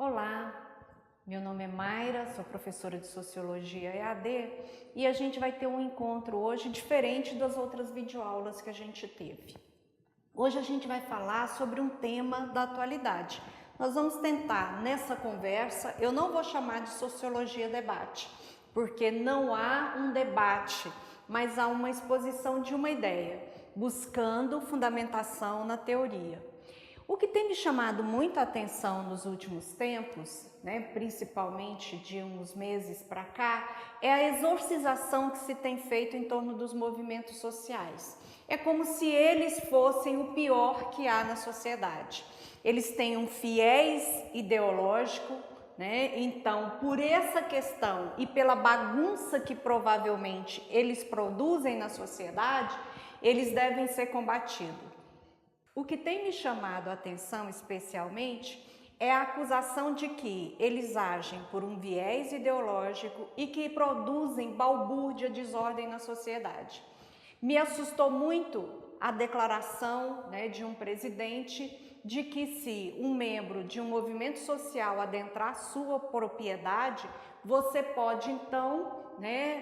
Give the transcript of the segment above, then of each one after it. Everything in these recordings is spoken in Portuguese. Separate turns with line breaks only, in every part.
Olá, meu nome é Mayra, sou professora de Sociologia EAD e a gente vai ter um encontro hoje diferente das outras videoaulas que a gente teve. Hoje a gente vai falar sobre um tema da atualidade. Nós vamos tentar, nessa conversa, eu não vou chamar de Sociologia Debate, porque não há um debate, mas há uma exposição de uma ideia, buscando fundamentação na teoria. O que tem me chamado muita atenção nos últimos tempos, principalmente de uns meses para cá, é a exorcização que se tem feito em torno dos movimentos sociais. É como se eles fossem o pior que há na sociedade. Eles têm um viés ideológico, então por essa questão e pela bagunça que provavelmente eles produzem na sociedade, eles devem ser combatidos. O que tem me chamado a atenção especialmente é a acusação de que eles agem por um viés ideológico e que produzem balbúrdia, desordem na sociedade. Me assustou muito a declaração de um presidente de que se um membro de um movimento social adentrar sua propriedade, você pode então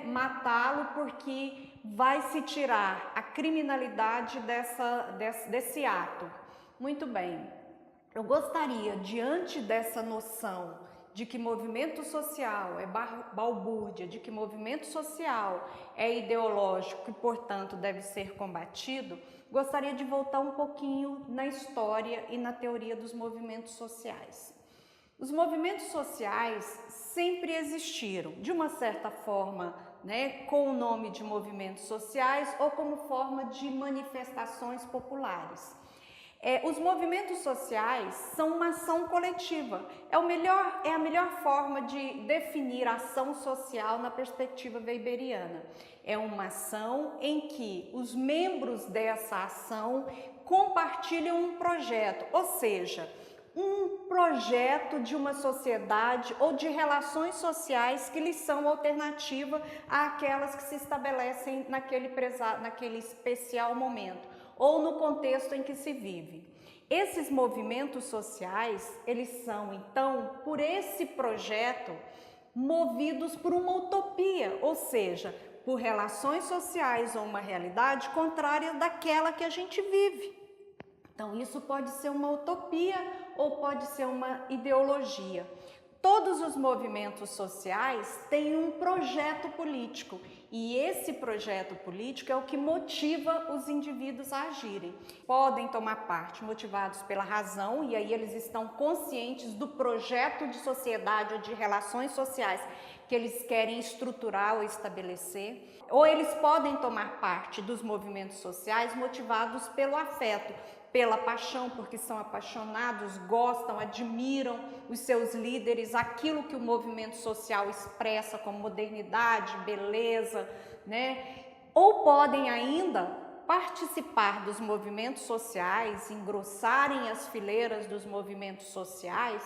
matá-lo porque vai se tirar a criminalidade desse ato. Muito bem, eu gostaria, diante dessa noção de que movimento social é balbúrdia, de que movimento social é ideológico e, portanto, deve ser combatido, gostaria de voltar um pouquinho na história e na teoria dos movimentos sociais. Os movimentos sociais sempre existiram, de uma certa forma, com o nome de movimentos sociais ou como forma de manifestações populares. Os movimentos sociais são uma ação coletiva, é a melhor forma de definir a ação social na perspectiva weberiana. É uma ação em que os membros dessa ação compartilham um projeto, ou seja, um projeto de uma sociedade ou de relações sociais que lhes são alternativa àquelas que se estabelecem naquele especial momento ou no contexto em que se vive. Esses movimentos sociais, eles são então, por esse projeto, movidos por uma utopia, ou seja, por relações sociais ou uma realidade contrária daquela que a gente vive. Então, isso pode ser uma utopia ou pode ser uma ideologia. Todos os movimentos sociais têm um projeto político e esse projeto político é o que motiva os indivíduos a agirem. Podem tomar parte motivados pela razão e aí eles estão conscientes do projeto de sociedade ou de relações sociais que eles querem estruturar ou estabelecer. Ou eles podem tomar parte dos movimentos sociais motivados pelo afeto, pela paixão, porque são apaixonados, gostam, admiram os seus líderes, aquilo que o movimento social expressa como modernidade, beleza, Ou podem ainda participar dos movimentos sociais, engrossarem as fileiras dos movimentos sociais,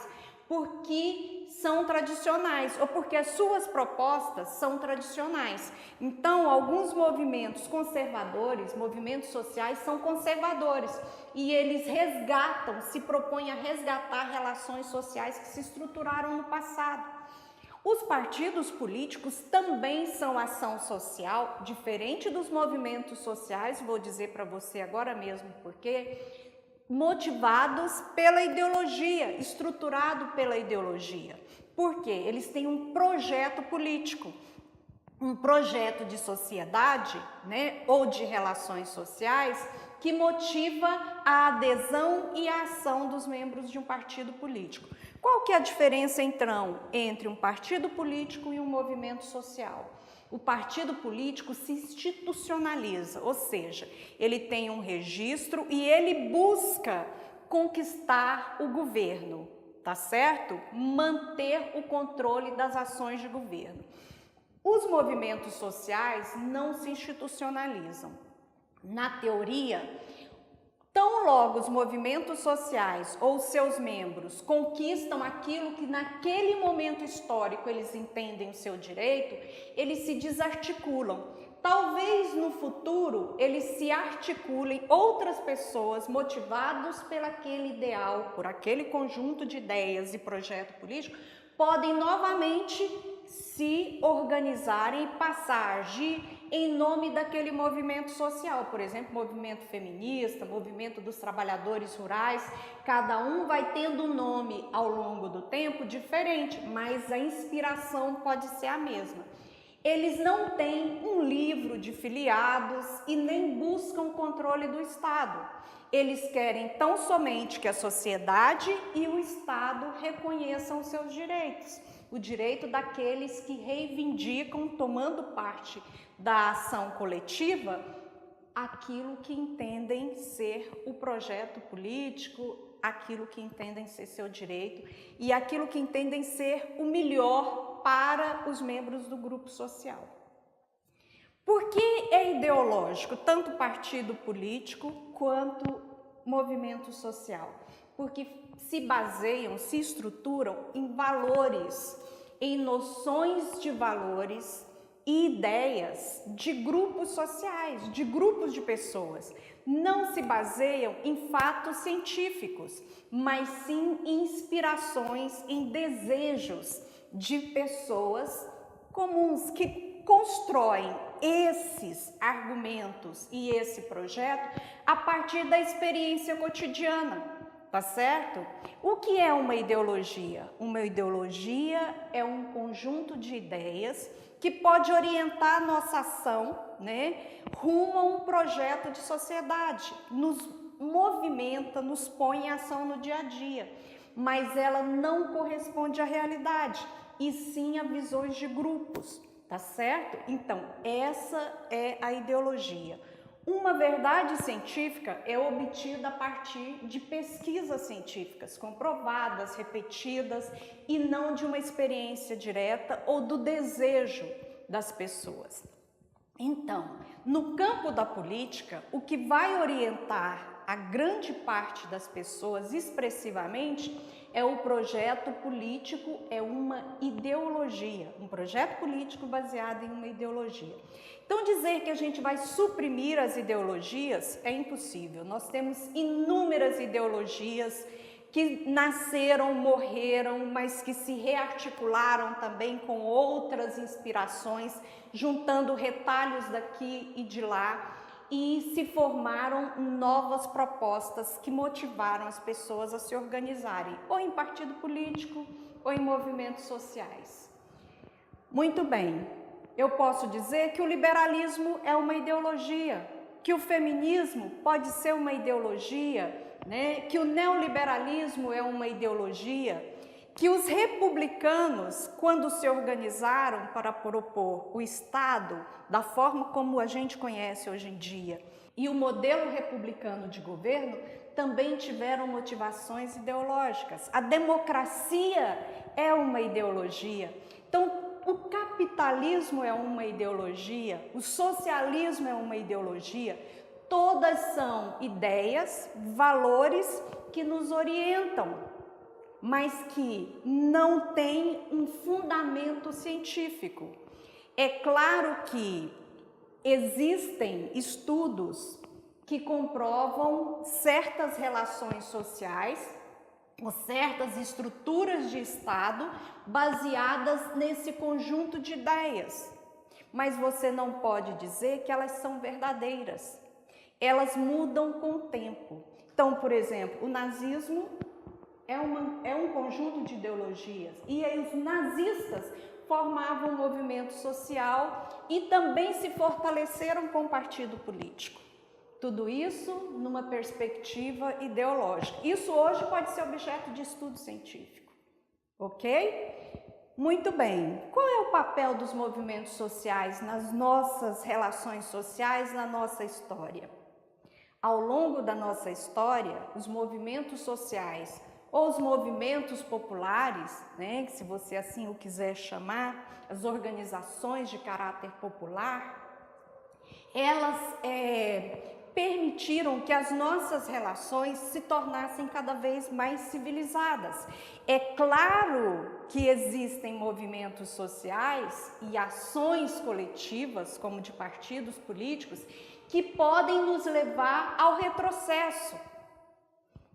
porque são tradicionais ou porque as suas propostas são tradicionais. Então, alguns movimentos conservadores, movimentos sociais são conservadores e eles se propõem a resgatar relações sociais que se estruturaram no passado. Os partidos políticos também são ação social, diferente dos movimentos sociais, vou dizer para você agora mesmo porque motivados pela ideologia, estruturado pela ideologia. Por quê? Eles têm um projeto político, um projeto de sociedade, ou de relações sociais que motiva a adesão e a ação dos membros de um partido político. Qual que é a diferença, então, entre um partido político e um movimento social? O partido político se institucionaliza, ou seja, ele tem um registro e ele busca conquistar o governo, tá certo? Manter o controle das ações de governo. Os movimentos sociais não se institucionalizam. Na teoria, tão logo os movimentos sociais ou seus membros conquistam aquilo que naquele momento histórico eles entendem o seu direito, eles se desarticulam. talvez no futuro eles se articulem, outras pessoas motivados pelo aquele ideal, por aquele conjunto de ideias e projeto político, podem novamente se organizarem e passar a agir em nome daquele movimento social, por exemplo, movimento feminista, movimento dos trabalhadores rurais. Cada um vai tendo um nome ao longo do tempo diferente, mas a inspiração pode ser a mesma. Eles não têm um livro de filiados e nem buscam controle do Estado. Eles querem tão somente que a sociedade e o Estado reconheçam os seus direitos. O direito daqueles que reivindicam, tomando parte da ação coletiva, aquilo que entendem ser o projeto político, aquilo que entendem ser seu direito e aquilo que entendem ser o melhor para os membros do grupo social. Por que é ideológico, tanto partido político quanto movimento social? Porque se baseiam, se estruturam em valores, em noções de valores e ideias de grupos sociais, de grupos de pessoas. Não se baseiam em fatos científicos, mas sim em inspirações, em desejos de pessoas comuns que constroem esses argumentos e esse projeto a partir da experiência cotidiana. Tá certo? O que é uma ideologia? Uma ideologia é um conjunto de ideias que pode orientar a nossa ação, né, rumo a um projeto de sociedade, nos movimenta, nos põe em ação no dia a dia, mas ela não corresponde à realidade, e sim a visões de grupos, tá certo? Então, essa é a ideologia. Uma verdade científica é obtida a partir de pesquisas científicas, comprovadas, repetidas, e não de uma experiência direta ou do desejo das pessoas. Então, no campo da política, o que vai orientar a grande parte das pessoas expressivamente é o projeto político, é uma ideologia, um projeto político baseado em uma ideologia. Então, dizer que a gente vai suprimir as ideologias é impossível. Nós temos inúmeras ideologias que nasceram, morreram, mas que se rearticularam também com outras inspirações, juntando retalhos daqui e de lá, e se formaram novas propostas que motivaram as pessoas a se organizarem, ou em partido político, ou em movimentos sociais. Muito bem. Eu posso dizer que o liberalismo é uma ideologia, que o feminismo pode ser uma ideologia, né? Que o neoliberalismo é uma ideologia, que os republicanos, quando se organizaram para propor o Estado da forma como a gente conhece hoje em dia, e o modelo republicano de governo, também tiveram motivações ideológicas. A democracia é uma ideologia. Então, o capitalismo é uma ideologia, o socialismo é uma ideologia, todas são ideias, valores que nos orientam, mas que não têm um fundamento científico. É claro que existem estudos que comprovam certas relações sociais, ou certas estruturas de Estado baseadas nesse conjunto de ideias. Mas você não pode dizer que elas são verdadeiras. Elas mudam com o tempo. Então, por exemplo, o nazismo é um conjunto de ideologias. E aí os nazistas formavam um movimento social e também se fortaleceram com o partido político. Tudo isso numa perspectiva ideológica. Isso hoje pode ser objeto de estudo científico, ok? Muito bem. Qual é o papel dos movimentos sociais nas nossas relações sociais, na nossa história? Ao longo da nossa história, os movimentos sociais ou os movimentos populares, né, se você assim o quiser chamar, as organizações de caráter popular, elas permitiram que as nossas relações se tornassem cada vez mais civilizadas. É claro que existem movimentos sociais e ações coletivas, como de partidos políticos, que podem nos levar ao retrocesso.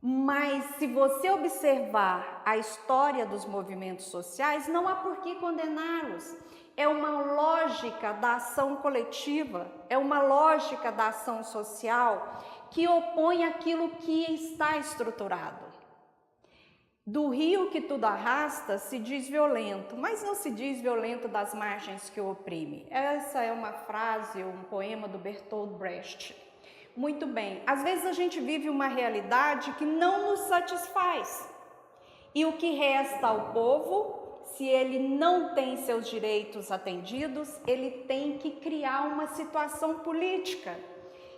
Mas se você observar a história dos movimentos sociais, não há por que condená-los. É uma lógica da ação coletiva, é uma lógica da ação social que opõe aquilo que está estruturado. Do rio que tudo arrasta se diz violento, mas não se diz violento das margens que o oprime. Essa é uma frase, um poema do Bertolt Brecht. Muito bem, às vezes a gente vive uma realidade que não nos satisfaz. E o que resta ao povo, se ele não tem seus direitos atendidos, ele tem que criar uma situação política.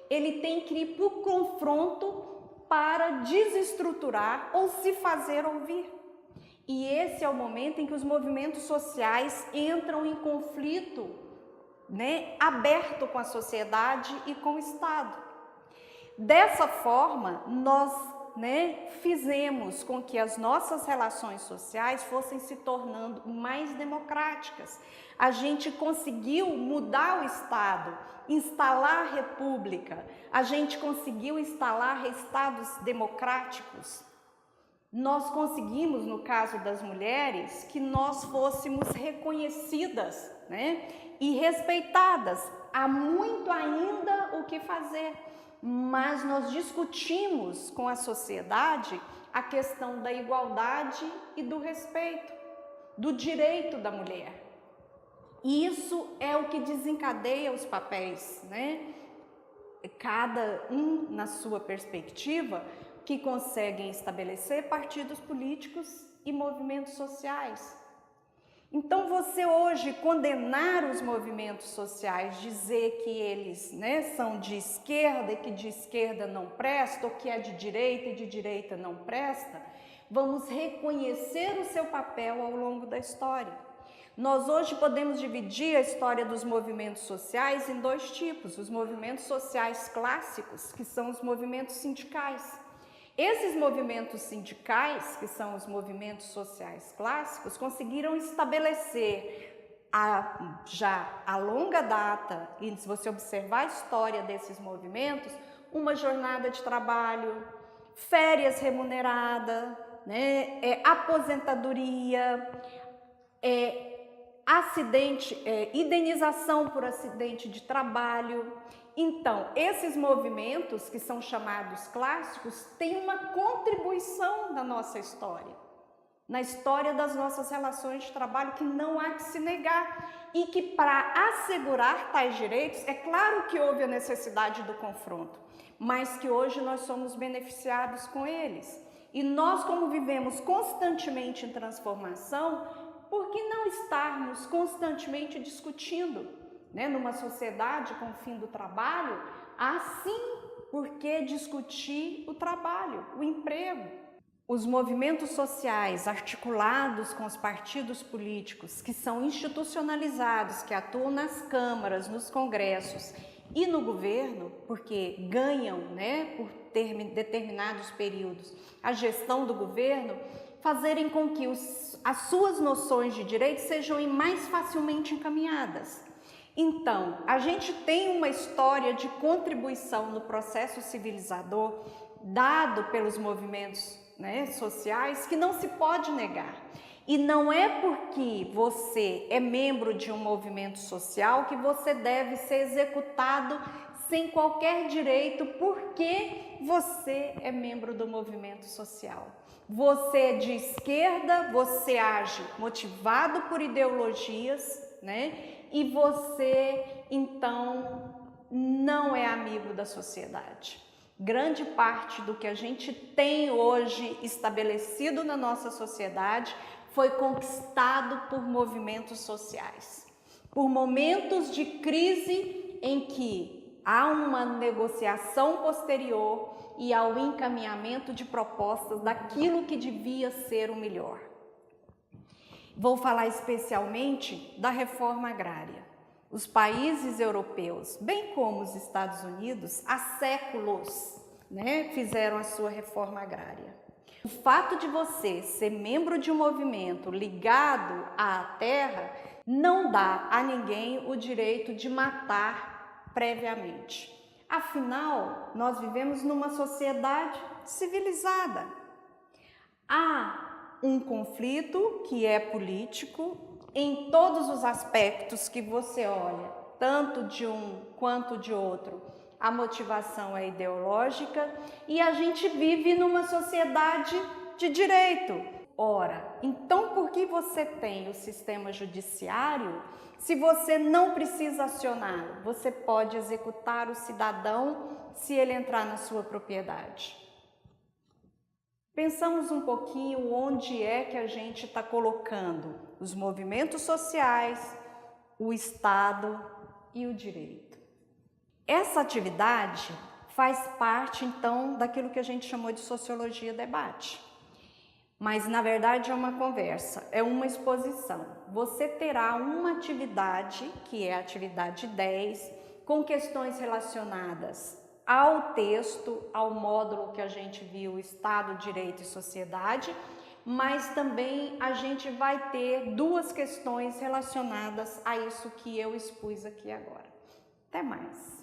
Ele tem que ir para o confronto para desestruturar ou se fazer ouvir. E esse é o momento em que os movimentos sociais entram em conflito, aberto com a sociedade e com o Estado. Dessa forma, nós fizemos com que as nossas relações sociais fossem se tornando mais democráticas. A gente conseguiu mudar o Estado, instalar a República, a gente conseguiu instalar Estados democráticos. Nós conseguimos, no caso das mulheres, que nós fôssemos reconhecidas, e respeitadas. Há muito ainda o que fazer. Mas nós discutimos com a sociedade a questão da igualdade e do respeito, do direito da mulher. E isso é o que desencadeia os papéis, Cada um na sua perspectiva, que conseguem estabelecer partidos políticos e movimentos sociais. Então, você hoje condenar os movimentos sociais, dizer que eles são de esquerda e que de esquerda não presta, ou que é de direita e de direita não presta, vamos reconhecer o seu papel ao longo da história. Nós hoje podemos dividir a história dos movimentos sociais em dois tipos: os movimentos sociais clássicos, que são os movimentos sindicais. Esses movimentos sindicais, que são os movimentos sociais clássicos, conseguiram estabelecer já a longa data, e se você observar a história desses movimentos, uma jornada de trabalho, férias remuneradas, aposentadoria, indenização por acidente de trabalho. Então, esses movimentos, que são chamados clássicos, têm uma contribuição na nossa história, na história das nossas relações de trabalho, que não há que se negar, e que, para assegurar tais direitos, é claro que houve a necessidade do confronto, mas que hoje nós somos beneficiados com eles. E nós, como vivemos constantemente em transformação, por que não estarmos constantemente discutindo? Numa sociedade com o fim do trabalho, assim, por que discutir o trabalho, o emprego? Os movimentos sociais articulados com os partidos políticos, que são institucionalizados, que atuam nas câmaras, nos congressos e no governo, porque ganham, por determinados períodos, a gestão do governo, fazerem com que as suas noções de direito sejam mais facilmente encaminhadas. Então, a gente tem uma história de contribuição no processo civilizador dado pelos movimentos sociais que não se pode negar. E não é porque você é membro de um movimento social que você deve ser executado sem qualquer direito porque você é membro do movimento social. Você é de esquerda, você age motivado por ideologias, e você, então, não é amigo da sociedade. Grande parte do que a gente tem hoje estabelecido na nossa sociedade foi conquistado por movimentos sociais, por momentos de crise em que há uma negociação posterior e ao encaminhamento de propostas daquilo que devia ser o melhor. Vou falar especialmente da reforma agrária. Os países europeus, bem como os Estados Unidos, há séculos, fizeram a sua reforma agrária. O fato de você ser membro de um movimento ligado à terra não dá a ninguém o direito de matar previamente. Afinal, nós vivemos numa sociedade civilizada. Há um conflito que é político em todos os aspectos que você olha, tanto de um quanto de outro. A motivação é ideológica e a gente vive numa sociedade de direito. Ora, então por que você tem o sistema judiciário se você não precisa acioná-lo? Você pode executar o cidadão se ele entrar na sua propriedade. Pensamos um pouquinho onde é que a gente está colocando os movimentos sociais, o Estado e o direito. Essa atividade faz parte, então, daquilo que a gente chamou de sociologia-debate. Mas, na verdade, é uma conversa, é uma exposição. Você terá uma atividade, que é a atividade 10, com questões relacionadas ao texto, ao módulo que a gente viu, Estado, Direito e Sociedade, mas também a gente vai ter 2 questões relacionadas a isso que eu expus aqui agora. Até mais!